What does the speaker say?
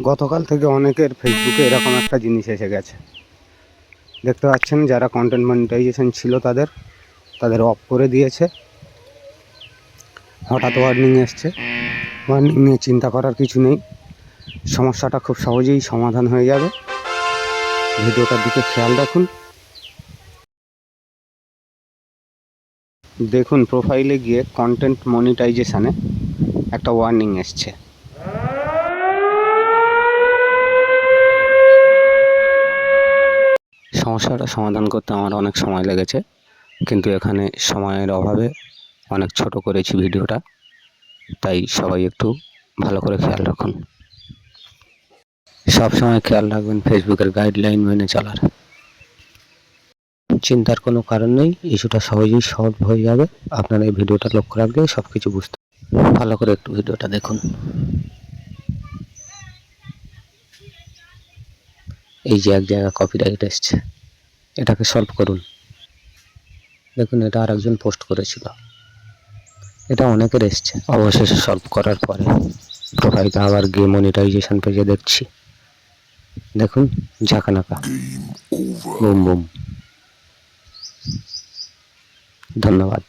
গতকাল থেকে অনেকের ফেসবুকে এরকম একটা জিনিস এসে গেছে, দেখতে পাচ্ছেন যারা কন্টেন্ট মনিটাইজেশন ছিল তাদের অফ করে দিয়েছে। হঠাৎ ওয়ার্নিং এসছে, ওয়ার্নিং নিয়ে চিন্তা করার কিছু নেই, সমস্যাটা খুব সহজেই সমাধান হয়ে যাবে। ভিডিওটার দিকে খেয়াল রাখুন। দেখুন প্রোফাইলে গিয়ে কন্টেন্ট মনিটাইজেশনে একটা ওয়ার্নিং এসছে। সমস্যাটা সমাধান করতে আমার অনেক সময় লেগেছে, কিন্তু এখানে সময়ের অভাবে অনেক ছোট করেছি ভিডিওটা, তাই সবাই একটু ভালো করে খেয়াল রাখুন। সবসময় খেয়াল রাখবেন ফেসবুকের গাইডলাইন মেনে চলার। চিন্তার কোনো কারণ নেই, ইস্যুটা সহজেই সলভ হয়ে যাবে। আপনারা এই ভিডিওটা লক্ষ্য রাখলে সব কিছু বুঝতে। ভালো করে একটু ভিডিওটা দেখুন। এই যে এক জায়গায় কপিরাইট এসছে, এটাকে সলভ করুন। দেখুন এটা আরেকজন পোস্ট করেছিল, এটা অনেকের এসছে। অবশেষে সলভ করার পরে প্রোফাইলটা আবার গিয়ে মনিটাইজেশন পেজে দেখছি, দেখুন ঝাঁকানাকা, বুম বুম। ধন্যবাদ।